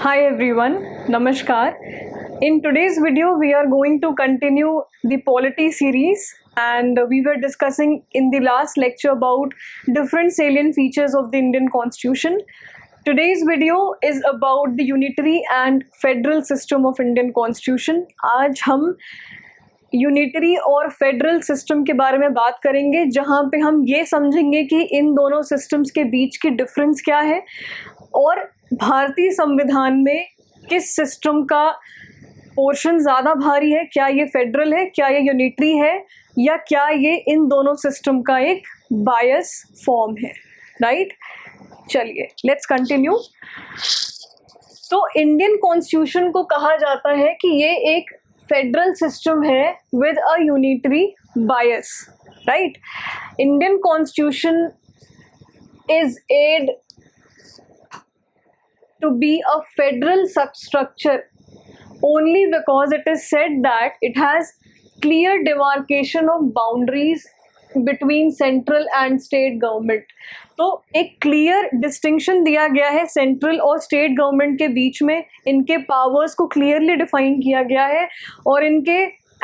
Hi everyone, Namaskar. In today's video, we are going to continue the polity series, and we were discussing in the last lecture about different salient features of the Indian Constitution. Today's video is about the unitary and federal system of Indian Constitution. आज हम unitary और federal system के बारे में बात करेंगे, जहाँ पे हम ये समझेंगे कि इन दोनों सिस्टम्स के बीच की डिफरेंस क्या है और भारतीय संविधान में किस सिस्टम का पोर्शन ज़्यादा भारी है, क्या ये फेडरल है, क्या ये यूनिटरी है, या क्या ये इन दोनों सिस्टम का एक बायस फॉर्म है, राइट। चलिए लेट्स कंटिन्यू। तो इंडियन कॉन्स्टिट्यूशन को कहा जाता है कि ये एक फेडरल सिस्टम है with a unitary bias, right. Indian constitution is said to be a federal structure only because it is said that it has clear demarcation of boundaries between central and state government. तो एक clear distinction दिया गया है central और state government के बीच में, इनके powers को क्लियरली डिफाइन किया गया है और इनके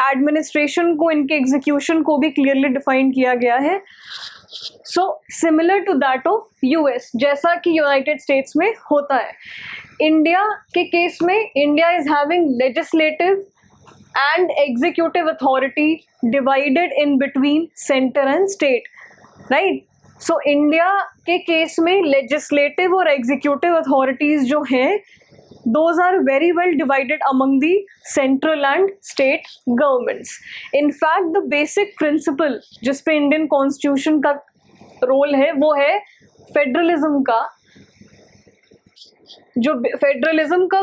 एडमिनिस्ट्रेशन को, इनके एग्जीक्यूशन को भी क्लियरली डिफाइन किया गया है। So similar to that of US, जैसा कि यूनाइटेड स्टेट्स में होता है। इंडिया के केस में India is having legislative and executive authority divided in between centre and state, right. So India के केस में लेजिस्लेटिव और एग्जीक्यूटिव अथॉरिटीज जो हैं, those are very well divided among the central and state governments. In fact, the basic principle जिस पे Indian constitution का role है वो है फेडरलिज्म का। जो फेडरलिज्म का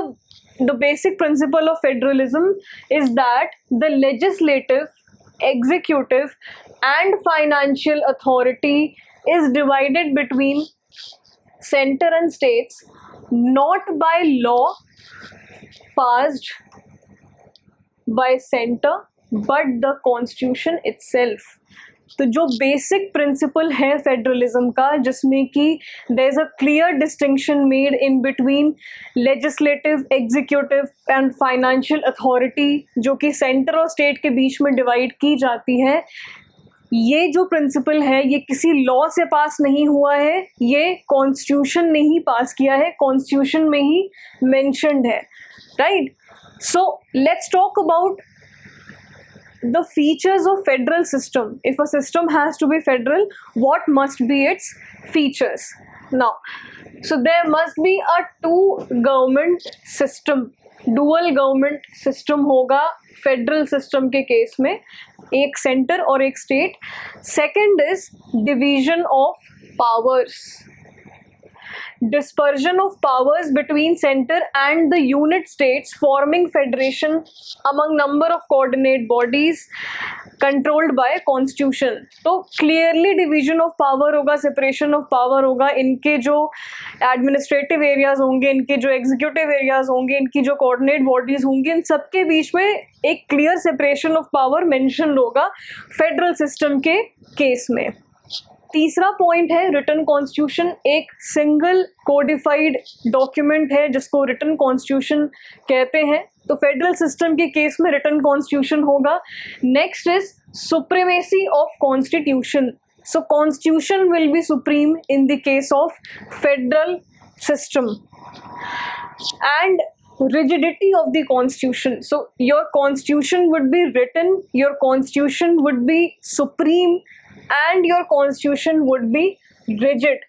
the basic principle of federalism is that the legislative, executive and financial authority is divided between center and states, not by law passed by center but the constitution itself. तो जो basic principle है federalism का, जिसमें कि there is a clear distinction made in between legislative, executive and financial authority, जो कि centre और state के बीच में डिवाइड की जाती है, ये जो प्रिंसिपल है ये किसी लॉ से पास नहीं हुआ है, ये कॉन्स्टिट्यूशन ने ही पास किया है, कॉन्स्टिट्यूशन में ही मेंशन्ड है, right. So let's talk about the features of federal system. If a system has to be federal, what must be its features? Now, so there must be a two government system, dual government system होगा federal system के case में, एक center और एक state. Second is division of powers, dispersion of powers between center and the unit states, forming federation among number of coordinate bodies controlled by constitution. तो clearly division of power होगा, separation of power होगा, इनके जो administrative areas होंगे, इनके जो executive areas होंगे, इनकी जो coordinate bodies होंगी, इन सबके बीच में एक clear separation of power mentioned होगा federal system के केस में। तीसरा पॉइंट है रिटन कॉन्स्टिट्यूशन, एक सिंगल कोडिफाइड डॉक्यूमेंट है जिसको रिटन कॉन्स्टिट्यूशन कहते हैं। तो फेडरल सिस्टम के केस में रिटन कॉन्स्टिट्यूशन होगा। Next is supremacy of constitution, so constitution will be supreme in the case of federal system. And rigidity of the constitution, so your constitution would be written, your constitution would be supreme and your constitution would be rigid.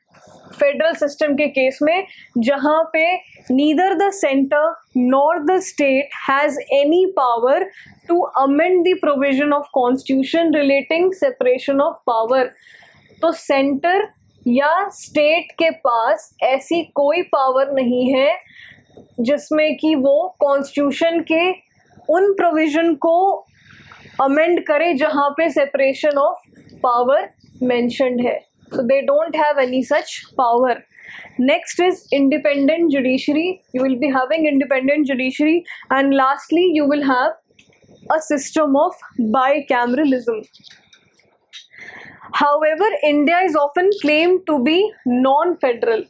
Federal system के case में जहाँ पे neither the center nor the state has any power to amend the provision of constitution relating separation of power. तो centre या state के पास ऐसी कोई power नहीं है जिसमें कि वो कॉन्स्टिट्यूशन के उन प्रोविजन को अमेंड करे जहाँ पे सेपरेशन ऑफ पावर मेंशन्ड है। So they don't have any such power. Next is independent judiciary. You will be having independent judiciary, and lastly you will have a system of bicameralism. However, India is often claimed to be non-federal.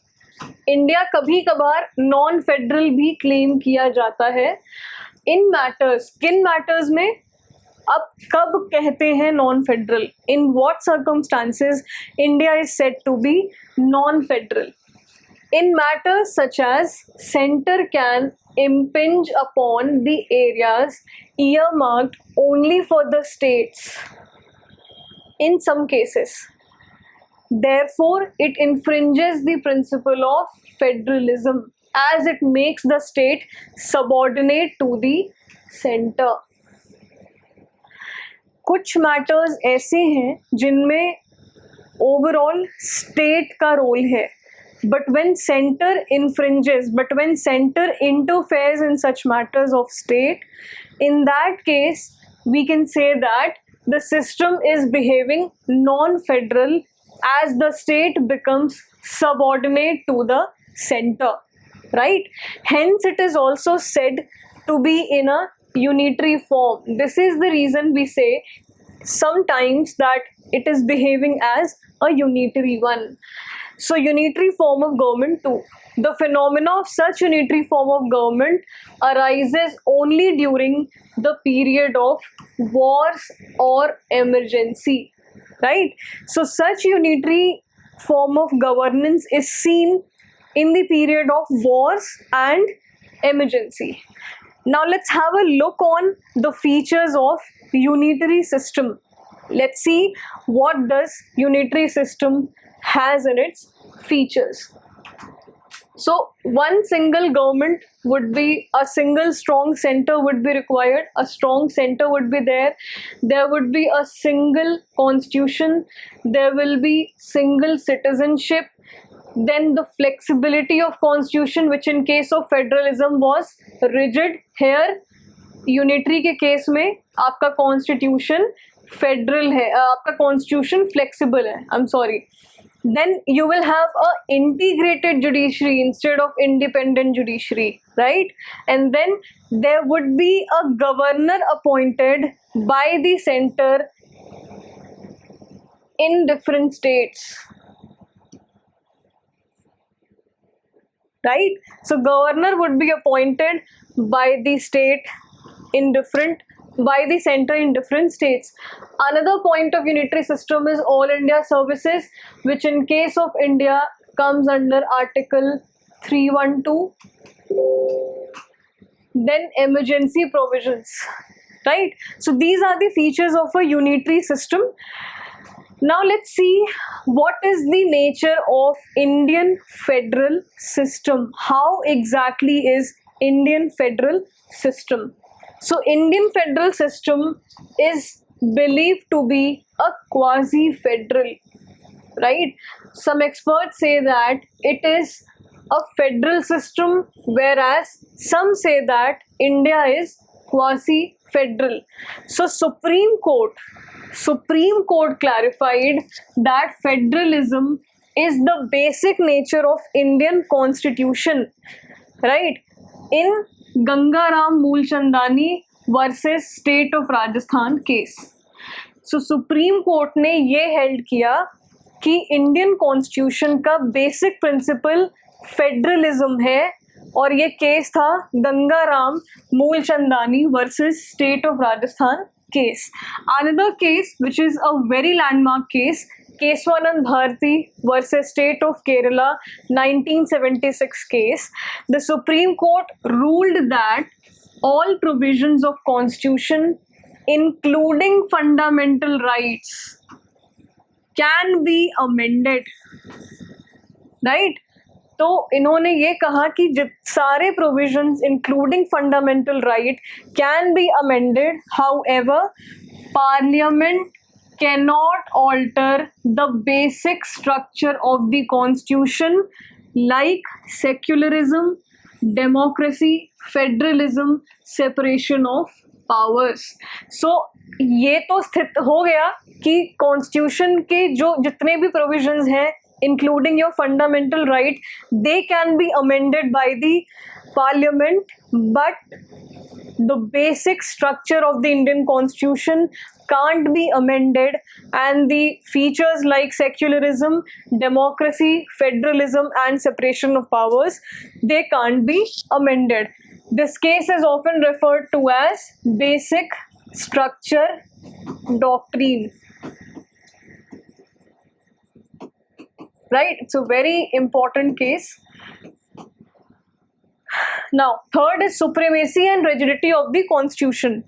India कभी कभार non federal भी claim किया जाता है इन matters. किन matters में? अब कब कहते हैं non federal? In what circumstances India is said to be non federal? In matters such as centre can impinge upon the areas earmarked only for the states in some cases. Therefore, it infringes the principle of federalism as it makes the state subordinate to the center. कुछ matters ऐसे हैं जिनमें overall state का role है, but when center infringes, but when center interferes in such matters of state, in that case we can say that the system is behaving non-federal as the state becomes subordinate to the center, right? Hence it is also said to be in a unitary form. This is the reason we say sometimes that it is behaving as a unitary one. So unitary form of government too. The phenomena of such unitary form of government arises only during the period of wars or emergency, right? So such unitary form of governance is seen in the period of wars and emergency. Now let's have a look on the features of unitary system. Let's see what does unitary system has in its features. So one single government would be, a single strong center would be required. A strong center would be there. There would be a single constitution. There will be single citizenship. Then the flexibility of constitution, which in case of federalism was rigid. Here unitary के case में आपका constitution federal है, आपका constitution flexible है. I'm sorry. Then you will have a integrated judiciary instead of independent judiciary, right? And then there would be a governor appointed by the center in different states, right? So governor would be appointed by the state in different, by the center in different states. Another point of unitary system is All India Services, which in case of India comes under Article 312. Then emergency provisions, right? So these are the features of a unitary system. Now let's see what is the nature of Indian federal system. How exactly is Indian federal system? So Indian federal system is believed to be a quasi-federal, right? Some experts say that it is a federal system, whereas some say that India is quasi-federal. So Supreme Court clarified that federalism is the basic nature of Indian constitution, right? In Gangaram Moolchandani versus State of Rajasthan case. So Supreme Court ने ये held किया कि Indian constitution का basic principle federalism है, और ये case था Gangaram Moolchandani versus state of Rajasthan case. Another case which is a very landmark case, Keswanand Bharati versus State of Kerala 1976 case. The Supreme Court ruled that all provisions of constitution including fundamental rights can be amended, right? तो इन्होंने ये कहा कि सारे provisions including fundamental right can be amended, however parliament cannot alter the basic structure of the constitution like secularism, democracy, federalism, separation of powers. So ये तो स्थित हो गया कि कॉन्स्टिट्यूशन के जो जितने भी प्रोविजंस हैं including your fundamental right, they can be amended by the parliament, but the basic structure of the Indian constitution can't be amended, and the features like secularism, democracy, federalism, and separation of powers, they can't be amended. This case is often referred to as basic structure doctrine. Right? It's a very important case. Now, third is supremacy and rigidity of the constitution.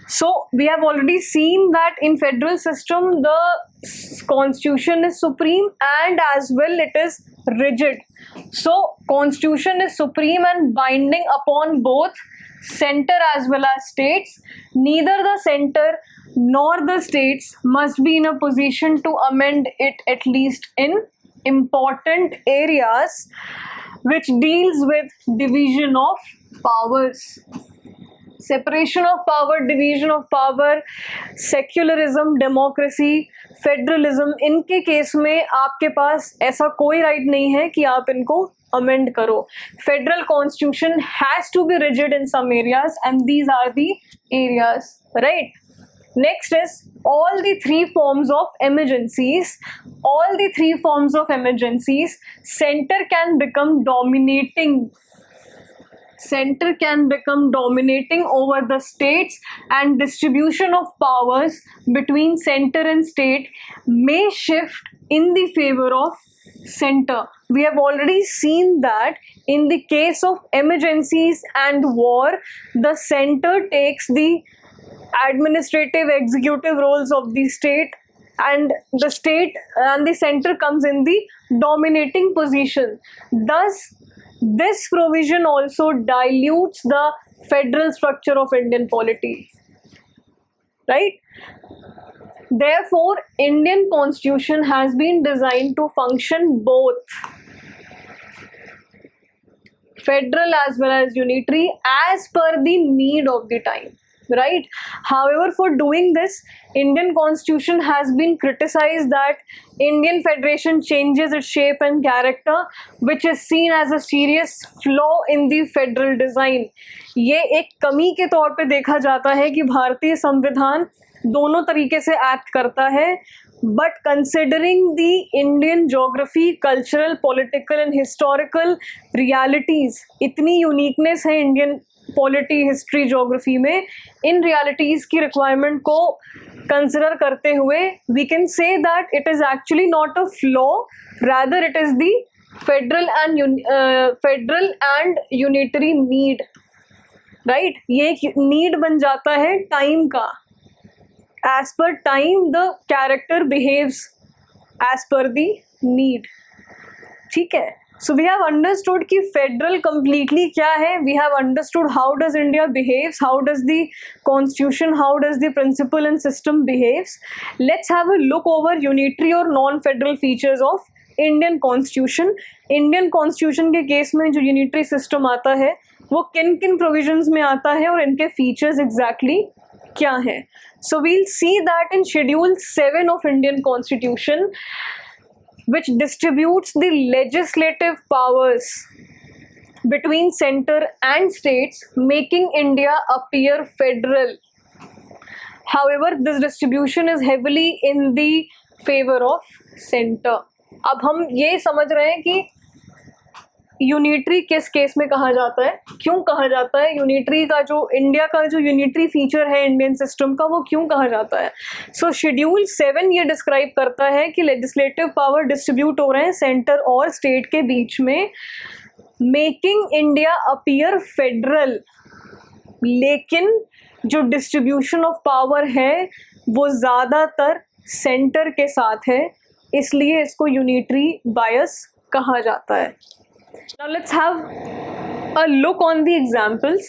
So, we have already seen that in federal system, the constitution is supreme and as well it is rigid. So, constitution is supreme and binding upon both center as well as states. Neither the center nor the states must be in a position to amend it, at least in important areas which deals with division of powers. Separation of power, division of power, secularism, democracy, federalism, इनके case में आपके पास ऐसा कोई right नहीं है कि आप इनको अमेंड करो. Federal constitution has to be rigid in some areas and these are the areas, right. Next is all the three forms of emergencies. All the three forms of emergencies, center can become dominating. Center can become dominating over the states, and distribution of powers between center and state may shift in the favor of center. We have already seen that in the case of emergencies and war, the center takes the administrative executive roles of the state, and the state and the center comes in the dominating position. Thus, this provision also dilutes the federal structure of Indian polity, right? Therefore, Indian constitution has been designed to function both federal as well as unitary as per the need of the time, right? However, for doing this, Indian constitution has been criticized that Indian federation changes its shape and character, which is seen as a serious flaw in the federal design. ये एक कमी के तौर पे देखा जाता है कि भारतीय संविधान दोनों तरीके से एक्ट करता है, but considering the Indian geography, cultural, political and historical realities, इतनी uniqueness है Indian पॉलिटी, हिस्ट्री, ज्योग्राफी में, इन रियलिटीज़ की रिक्वायरमेंट को कंसिडर करते हुए we can say that it is actually not a flaw, rather it is the federal and unitary need, right. ये एक नीड बन जाता है टाइम का. As per time the character behaves as per the need, ठीक है. So we have understood कि federal completely क्या है. We have understood how does India behaves, how does the constitution, how does the principle and system behaves. Let's have a look over unitary or non-federal features of Indian constitution. Indian constitution के case में जो unitary system आता है वो किन किन provisions में आता है और इनके features exactly क्या हैं. So we'll see that in Schedule 7 of Indian Constitution, which distributes the legislative powers between center and states, making India appear federal. However, this distribution is heavily in the favor of center. अब हम ये समझ रहे हैं कि unitary किस case में कहा जाता है, क्यों कहा जाता है, यूनिटरी का जो इंडिया का जो यूनिटरी फीचर है इंडियन सिस्टम का वो क्यों कहा जाता है. सो शेड्यूल 7 ये डिस्क्राइब करता है कि लेजिस्लेटिव पावर डिस्ट्रीब्यूट हो रहे हैं सेंटर और स्टेट के बीच में, मेकिंग इंडिया अपीयर फेडरल. लेकिन जो डिस्ट्रीब्यूशन ऑफ पावर है वो ज़्यादातर सेंटर के साथ है, इसलिए इसको यूनिटरी बायस कहा जाता है. Now let's have a look on the examples.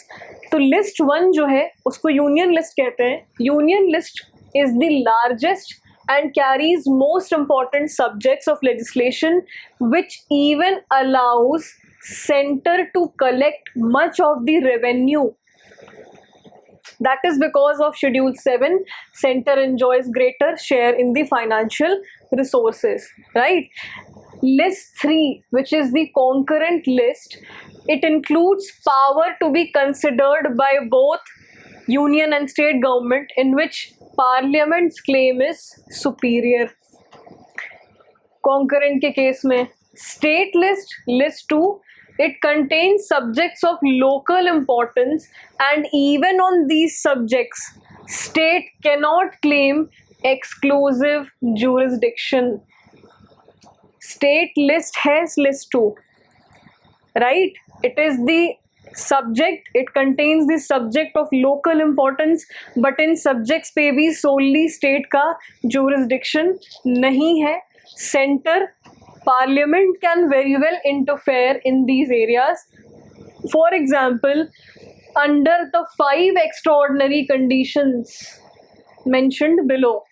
तो लिस्ट 1 जो है उसको यूनियन लिस्ट कहते हैं. Union list is the largest and carries most important subjects of legislation, which even allows center to collect much of the revenue. That is because of Schedule 7, center enjoys greater share in the financial resources, right? List 3, which is the concurrent list, it includes power to be considered by both union and state government in which parliament's claim is superior. Concurrent के case में state list 2, it contains subjects of local importance and even on these subjects state cannot claim exclusive jurisdiction. State list has list 2, right? It is the subject, it contains the subject of local importance, but in subjects पे भी solely state का jurisdiction नहीं है. Center parliament can very well interfere in these areas. For example, under the 5 extraordinary conditions mentioned below,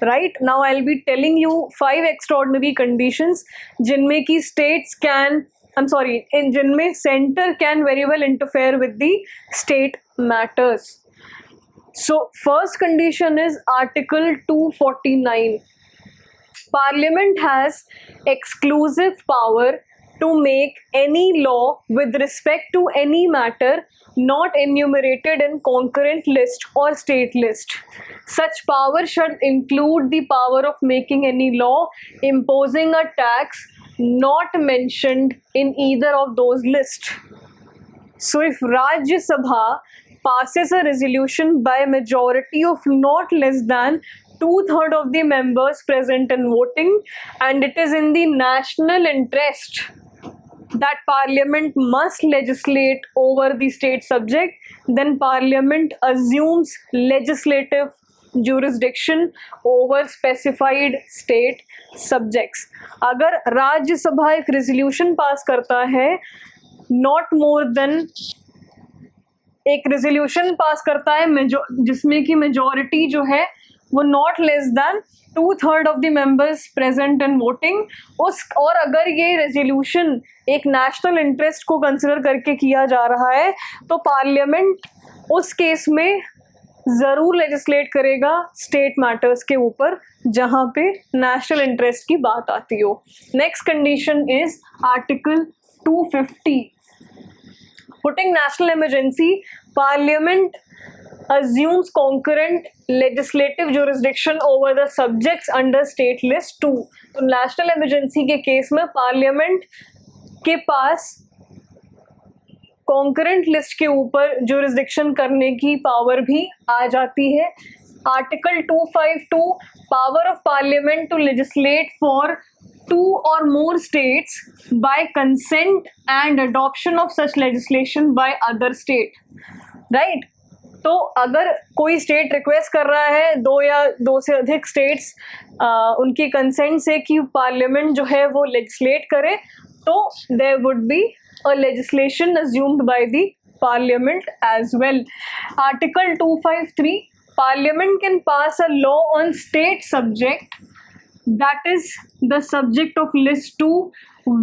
right? Now I'll be telling you 5 extraordinary conditions जिनमें की states can, जिनमें center can very well interfere with the state matters. So first condition is Article 249. Parliament has exclusive power to make any law with respect to any matter not enumerated in concurrent list or state list. Such power should include the power of making any law, imposing a tax not mentioned in either of those lists. So if Rajya Sabha passes a resolution by a majority of not less than 2/3 of the members present and voting, and it is in the national interest that Parliament must legislate over the state subject, then Parliament assumes legislative jurisdiction over specified state subjects. अगर राज्यसभा एक resolution पास करता है, not more than एक resolution पास करता है जिसमें की majority जो है वो not less than 2/3 of the members present and voting, और अगर ये resolution एक national interest को consider करके किया जा रहा है तो पार्लियामेंट उस केस में ज़रूर लेजिस्लेट करेगा स्टेट मैटर्स के ऊपर जहाँ पे नेशनल इंटरेस्ट की बात आती हो. Next condition is article 250. Putting national emergency, parliament assumes concurrent legislative jurisdiction over the subjects under state list 2. तो नेशनल इमरजेंसी के केस में पार्लियामेंट के पास कॉन्करेंट लिस्ट के ऊपर जुरिस्डिक्शन करने की पावर भी आ जाती है. Article 252, power of parliament to legislate for 2 or more states by consent and adoption of such legislation by other state, right? तो अगर कोई स्टेट रिक्वेस्ट कर रहा है 2 या 2 से अधिक स्टेट्स उनकी कंसेंट से कि पार्लियामेंट जो है वो लेजिस्लेट करे, तो there would be a legislation assumed by the parliament as well. Article 253, Parliament can pass a law on state subject that is the subject of list 2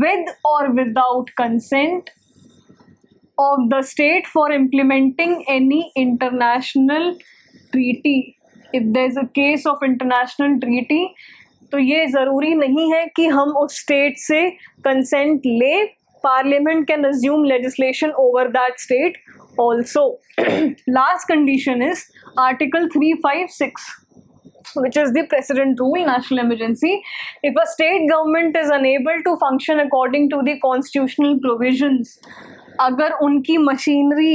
with or without consent of the state for implementing any international treaty. If there is a case of international treaty, तो ये ज़रूरी नहीं है कि हम उस state से consent लें. Parliament can assume legislation over that state also. Last condition is Article 356, which is the precedent rule, national emergency. If a state government is unable to function according to the constitutional provisions, अगर उनकी machinery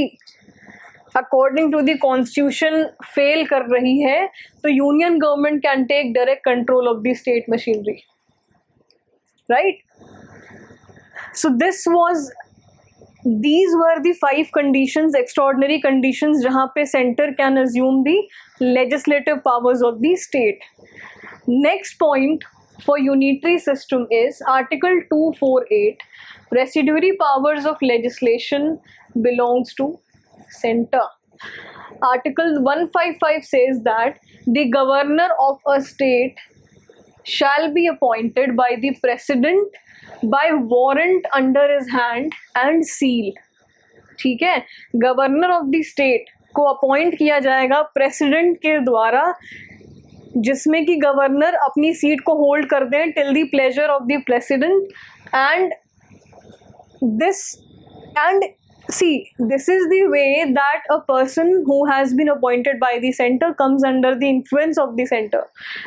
according to the constitution fail कर रही है, तो union government can take direct control of the state machinery, right? So these were the 5 conditions, extraordinary conditions जहाँ पे center can assume the legislative powers of the state. Next point for unitary system is Article 248, residuary powers of legislation belongs to center. Article 155 says that the governor of a state shall be appointed by the president by warrant under his hand and seal. ठीक है, governor of the state को appoint किया जाएगा president के द्वारा, जिसमें कि governor अपनी सीट को होल्ड कर दें till the pleasure of the president, and see, this is the way that a person who has been appointed by the center comes under the influence of the center,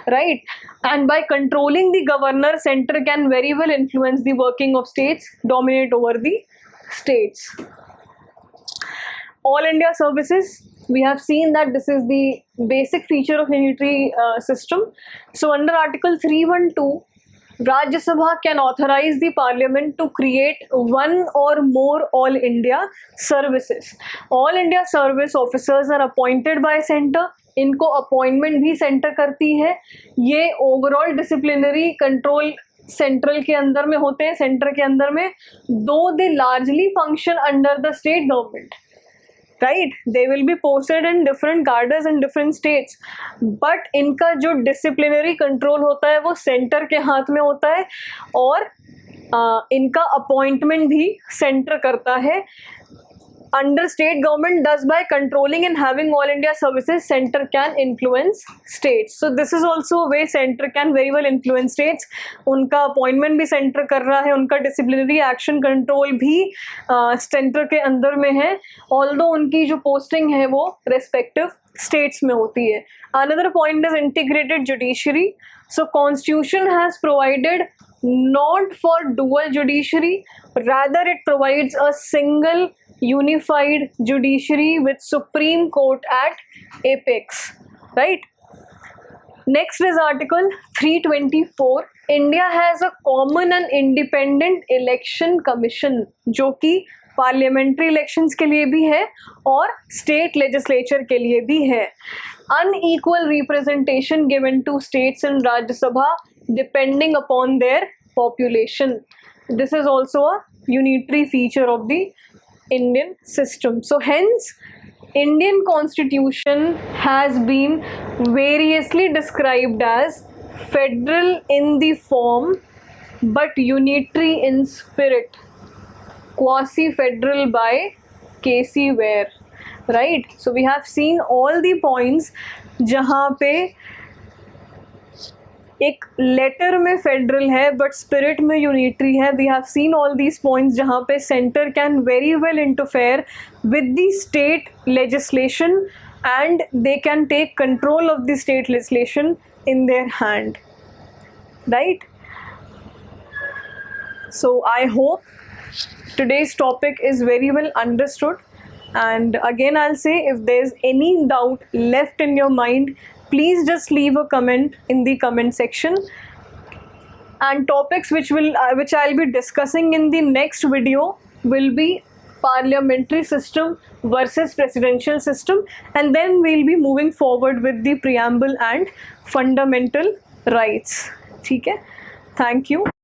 right? And by controlling the governor, center can very well influence the working of states, dominate over the states. All India services, we have seen that this is the basic feature of unitary system. So under Article 312, Rajya Sabha can authorize the parliament to create one or more all India services. All India service officers are appointed by center. इनको appointment भी centre करती है. ये overall disciplinary control central के अंदर में होते हैं, सेंटर के अंदर में, though they largely function under the state government, right. They will be posted in different cadres in different states, but इनका जो डिसिप्लिनरी कंट्रोल होता है वो सेंटर के हाथ में होता है, और इनका अपॉइंटमेंट भी सेंटर करता है. Under state government does by controlling and having all India services, center can influence states. So this is also a way center can very well influence states. उनका appointment भी center कर रहा है, उनका disciplinary action control भी center के अंदर में है, although उनकी जो posting है वो respective states में होती है. Another point is integrated judiciary. So constitution has provided not for dual judiciary, rather it provides a single unified judiciary with Supreme Court at apex, right? Next is Article 324. India has a common and independent election commission, जो कि parliamentary elections के लिए भी है और state legislature के लिए भी है. Unequal representation given to states in Rajya Sabha depending upon their population. This is also a unitary feature of the Indian system. So hence Indian constitution has been variously described as federal in the form but unitary in spirit, quasi-federal by K.C. Ware, right? So we have seen all the points जहाँ पे एक letter में federal है but spirit में unitary है. We have seen all these points जहाँ पे centre can very well interfere with the state legislation and they can take control of the state legislation in their hand, right. So I hope today's topic is very well understood, and again I'll say, if there's any doubt left in your mind, please just leave a comment in the comment section. And topics which I'll be discussing in the next video will be parliamentary system versus presidential system, and then we'll be moving forward with the preamble and fundamental rights. ठीक है, thank you.